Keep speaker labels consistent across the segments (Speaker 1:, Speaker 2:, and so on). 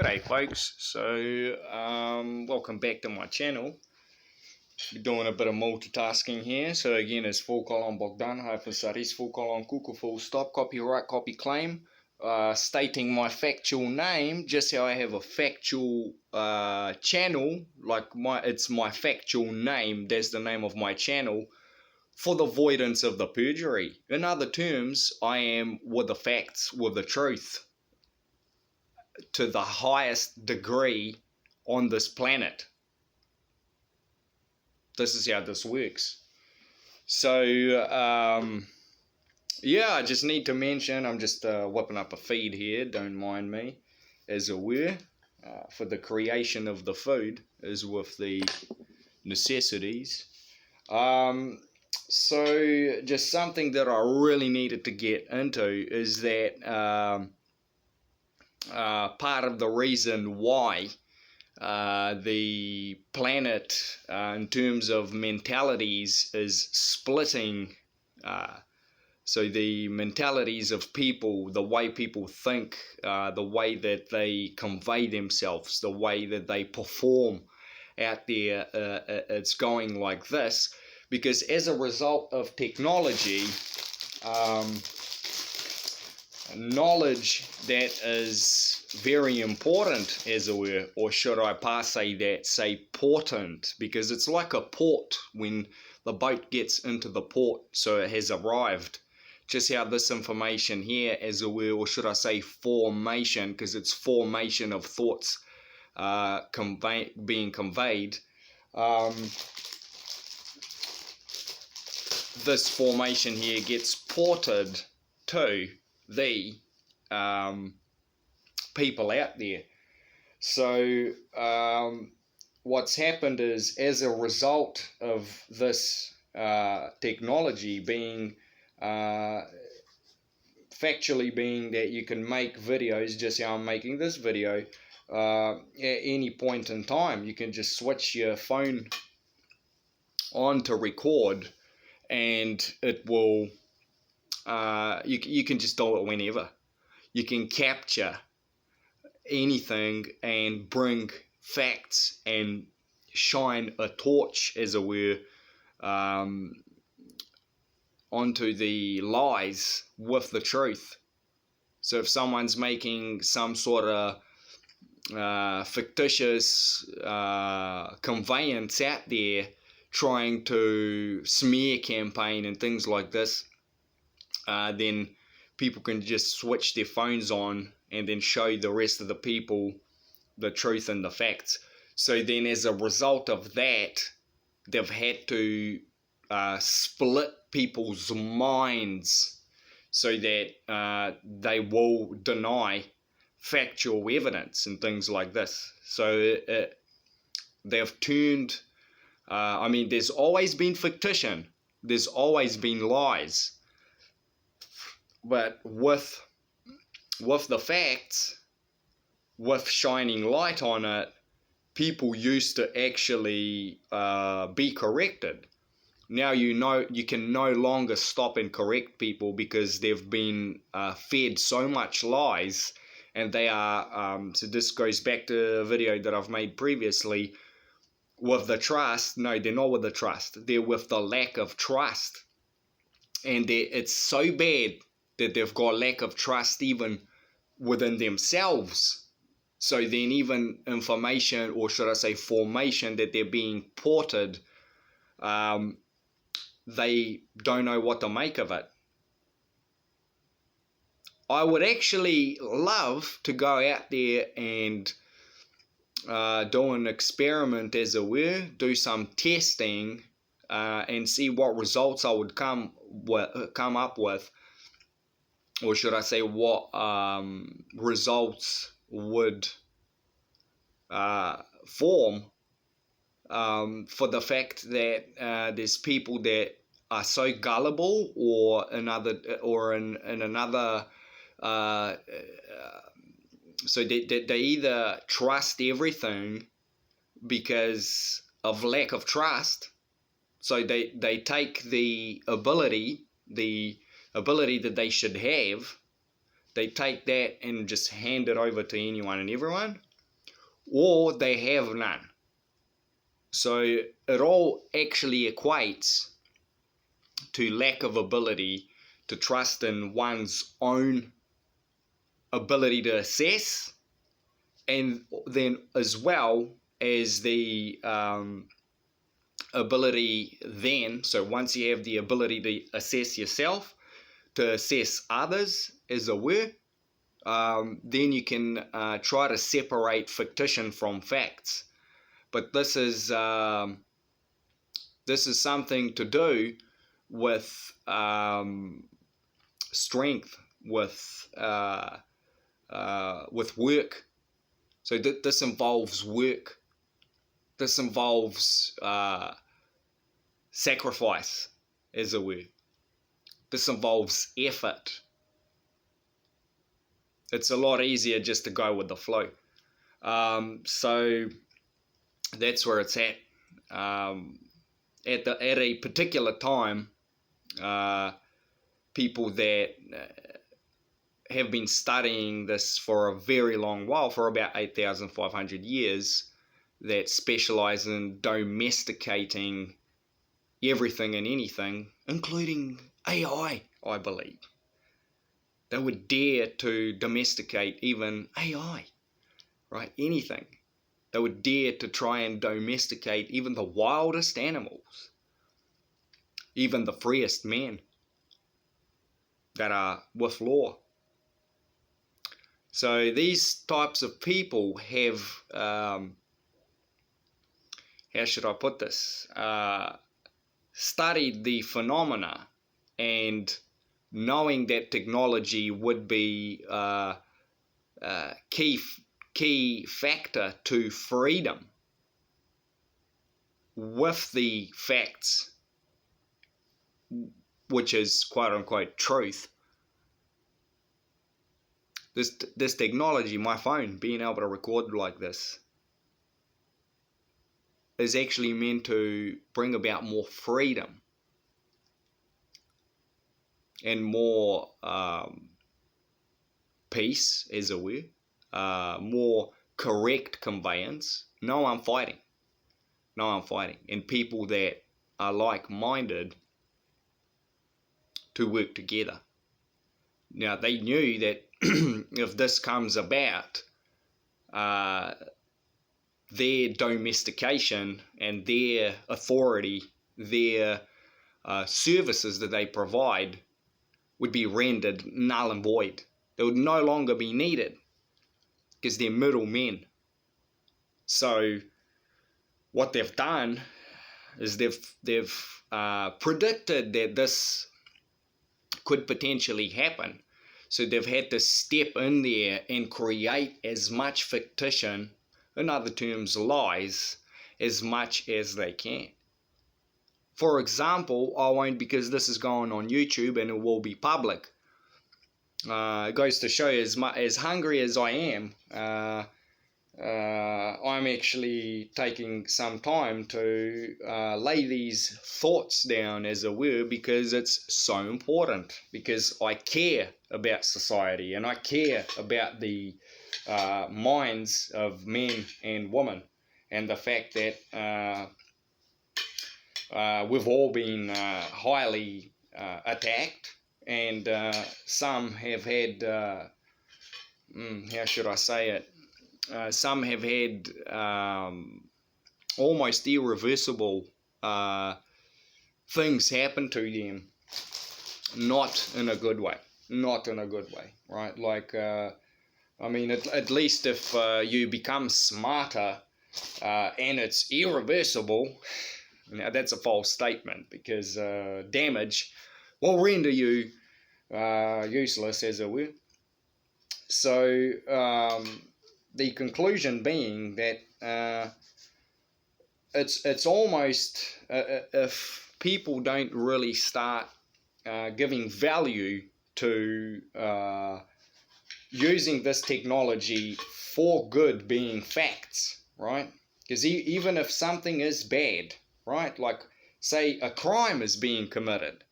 Speaker 1: G'day folks, so welcome back to my channel. We're doing a bit of multitasking here. So again, it's Bogdan-Saris, Kuku, full stop, copyright, copy claim, stating my factual name, just how I have a factual channel, like it's my factual name, that's the name of my channel, for the avoidance of the perjury. In other terms, I am with the facts, with the truth, to the highest degree on this planet. This is how this works. So yeah, I just need to mention, I'm just whipping up a feed here, don't mind me, as it were, for the creation of the food, as with the necessities. So just something that I really needed to get into is that part of the reason why the planet, in terms of mentalities, is splitting. So the mentalities of people, the way people think, the way that they convey themselves, the way that they perform out there, it's going like this. Because as a result of technology, knowledge that is very important, as it were, or should I say that, say portent, because it's like a port when the boat gets into the port, so it has arrived. Just how this information here, as it were, or should I say formation, because it's formation of thoughts being conveyed. This formation here gets ported to the people out there. So what's happened is, as a result of this technology being factually being that you can make videos just how I'm making this video at any point in time. You can just switch your phone on to record and it will you can just do it whenever. You can capture anything and bring facts and shine a torch, as it were, onto the lies with the truth. So if someone's making some sort of fictitious conveyance out there, trying to smear campaign and things like this, then people can just switch their phones on and then show the rest of the people the truth and the facts. So then, as a result of that, they've had to split people's minds so that they will deny factual evidence and things like this. So they've turned, I mean, there's always been fictition, there's always been lies, but with the facts, with shining light on it, people used to actually be corrected. Now you can no longer stop and correct people because they've been fed so much lies, and they are, so this goes back to a video that I've made previously, with the trust. No, they're not with the trust, they're with the lack of trust. And it's so bad that they've got lack of trust even within themselves. So then even information, or should I say formation, that they're being ported, they don't know what to make of it. I would actually love to go out there and do an experiment, as it were, do some testing and see what results I would come up with, or should I say what results would form for the fact that there's people that are so gullible, or in another so they either trust everything because of lack of trust. So they take the ability that they should have, they take that and just hand it over to anyone and everyone, or they have none. So it all actually equates to lack of ability to trust in one's own ability to assess, and then as well as the ability then, so once you have the ability to assess yourself, to assess others, as it were, then you can try to separate fictition from facts. But this is something to do with strength, with work. So this involves work. This involves sacrifice, as it were. This involves effort. It's a lot easier just to go with the flow. So that's where it's at. At a particular time, people that have been studying this for a very long while, for about 8,500 years, that specialize in domesticating everything and anything, including AI, I believe. They would dare to domesticate even AI, right? Anything. They would dare to try and domesticate even the wildest animals, even the freest men that are with law. So these types of people have, how should I put this, studied the phenomena, and knowing that technology would be a key factor to freedom, with the facts, which is quote unquote truth. This technology, my phone, being able to record like this, is actually meant to bring about more freedom and more peace, as it were, more correct conveyance. No, I'm fighting. And people that are like-minded to work together. Now, they knew that if this comes about, their domestication and their authority, their services that they provide would be rendered null and void. They would no longer be needed because they're middlemen. So what they've done is they've predicted that this could potentially happen. So they've had to step in there and create as much fictition, in other terms lies, as much as they can. For example, I won't, because this is going on YouTube and it will be public. It goes to show, as hungry as I am, I'm actually taking some time to lay these thoughts down, as it were, because it's so important, because I care about society and I care about the minds of men and women, and the fact that we've all been highly attacked, and some have had, how should I say it, some have had almost irreversible things happen to them, not in a good way, right? Like, I mean, at least if you become smarter and it's irreversible, now that's a false statement, because damage will render you useless, as it were. So the conclusion being that it's almost, if people don't really start giving value to using this technology for good, being facts, right? Because even if something is bad, right, like say a crime is being committed,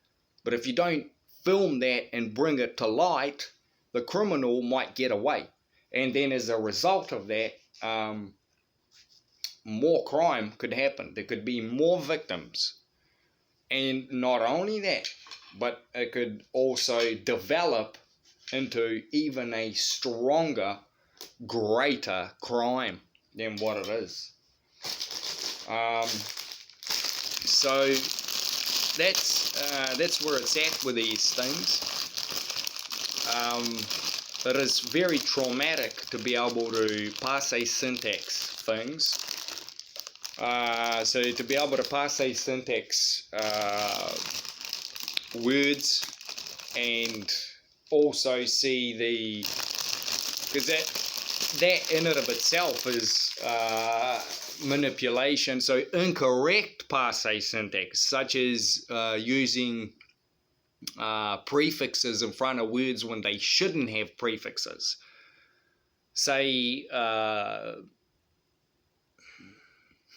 Speaker 1: but if you don't film that and bring it to light, the criminal might get away. And then as a result of that, more crime could happen. There could be more victims. And not only that, but it could also develop into even a stronger, greater crime than what it is. So that's where it's at with these things. It is very traumatic to be able to passe syntax things. So to be able to passe syntax words, and also see the, because that in and of itself is manipulation. So incorrect passe syntax, such as using prefixes in front of words when they shouldn't have prefixes. Say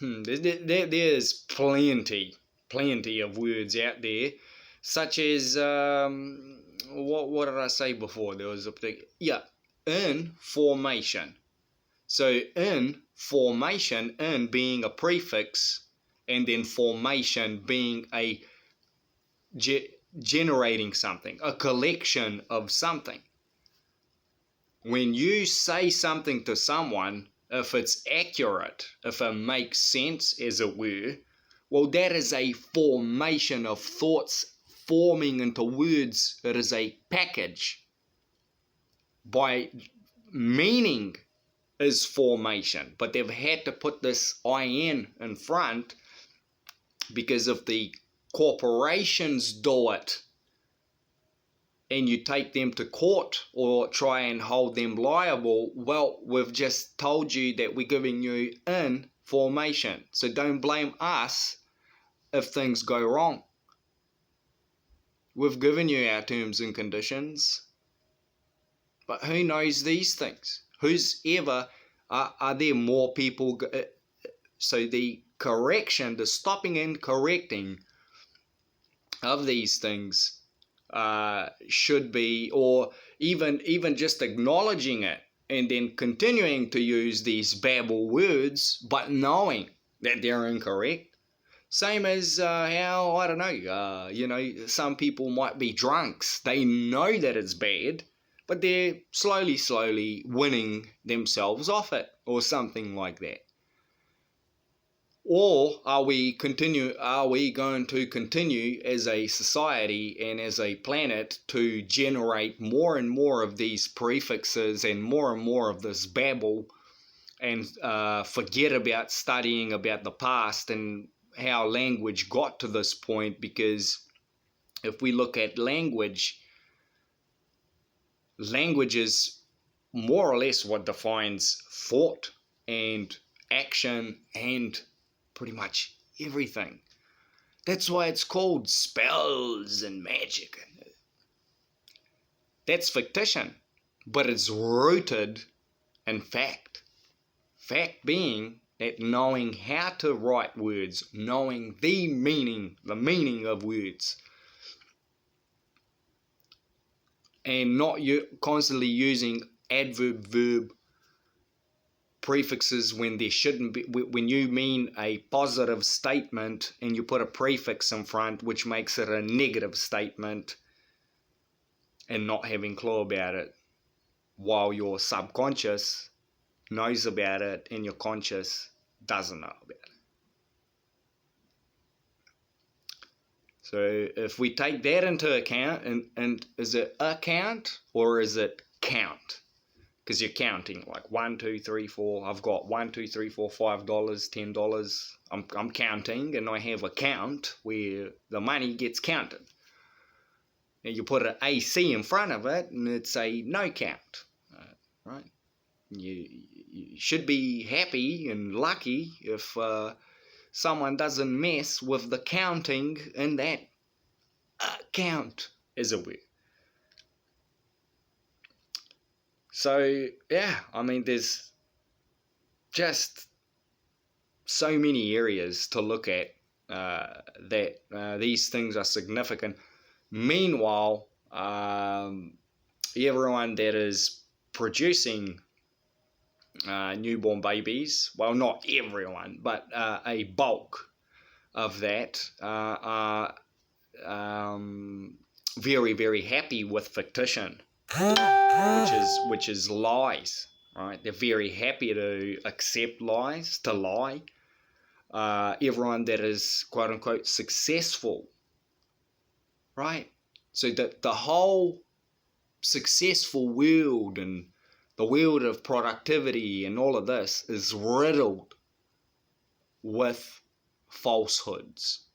Speaker 1: there's plenty of words out there, such as what did I say before? There was a particular, information. So information, in being a prefix, and then formation being a generating something, a collection of something. When you say something to someone, if it's accurate, if it makes sense, as it were, well, that is a formation of thoughts forming into words. It is a package. By meaning is formation, but they've had to put this in front, because if the corporations do it and you take them to court or try and hold them liable, well, we've just told you that we're giving you information. So don't blame us if things go wrong. We've given you our terms and conditions. But who knows these things? Are there more people? So the correction, the stopping and correcting of these things should be, or even just acknowledging it and then continuing to use these babble words, but knowing that they're incorrect. Same as how, I don't know, some people might be drunks. They know that it's bad, but they're slowly winning themselves off it, or something like that. Or are we going to continue as a society and as a planet to generate more and more of these prefixes and more of this babble, and forget about studying about the past and how language got to this point? Because if we look at language is more or less what defines thought and action and pretty much everything. That's why it's called spells and magic. That's fictition, but it's rooted in fact. Fact being that knowing how to write words, knowing the meaning of words, and not constantly using adverb, verb, prefixes when there shouldn't be. When you mean a positive statement and you put a prefix in front, which makes it a negative statement, and not having clue about it, while your subconscious knows about it and your conscious doesn't know about it. So if we take that into account, and is it account or is it count? Because you're counting like 1, 2, 3, 4. I've got $1, 2, 3, 4, $5, $10. I'm counting, and I have a count where the money gets counted. And you put an AC in front of it, and it's a no count, right? You should be happy and lucky if someone doesn't mess with the counting in that count, as it were. So, yeah, I mean, there's just so many areas to look at that these things are significant. Meanwhile, everyone that is producing newborn babies, well, not everyone, but a bulk of that are very, very happy with fictition, which is lies, right? They're very happy to accept lies, to lie. Everyone that is quote unquote successful, right? So the whole successful world and the world of productivity and all of this is riddled with falsehoods,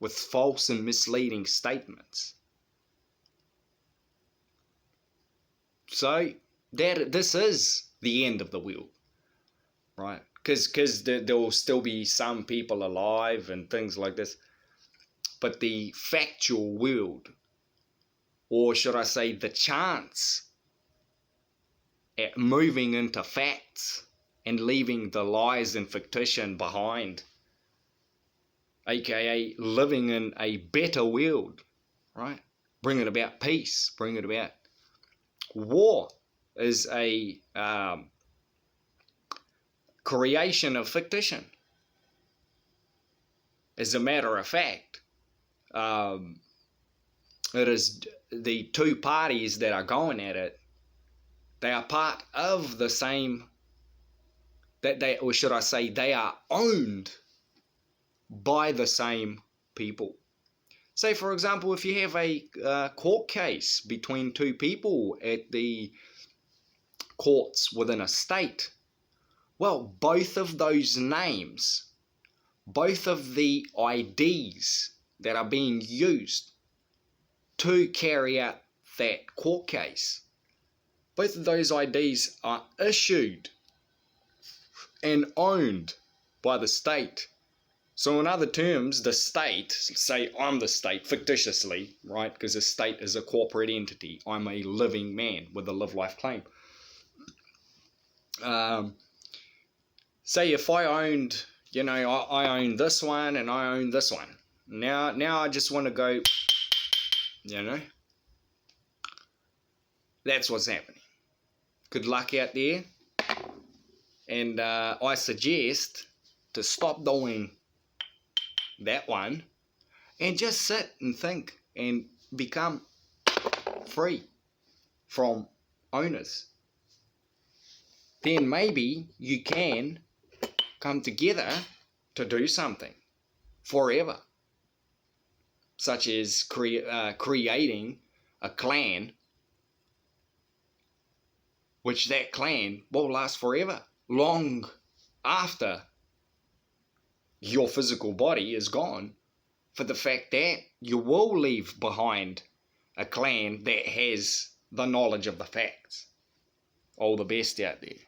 Speaker 1: with false and misleading statements. So this is the end of the world, right? Because there will still be some people alive and things like this, but the factual world, or should I say the chance at moving into facts and leaving the lies and fictition behind, aka living in a better world, right? Bringing about peace, bringing about war, is a creation of fictition. As a matter of fact, it is the two parties that are going at it. They are part of the same, or should I say, they are owned by the same people. Say, for example, if you have a court case between two people at the courts within a state, well, both of those names, both of the IDs that are being used to carry out that court case, both of those IDs are issued and owned by the state. So in other terms, the state, say I'm the state fictitiously, right? Because the state is a corporate entity. I'm a living man with a live life claim. Say if I owned, I own this one and I own this one. Now I just want to go, that's what's happening. Good luck out there. And I suggest to stop doing that one and just sit and think and become free from owners. Then maybe you can come together to do something forever, such as creating a clan, which that clan will last forever, long after your physical body is gone, for the fact that you will leave behind a clan that has the knowledge of the facts. All the best out there.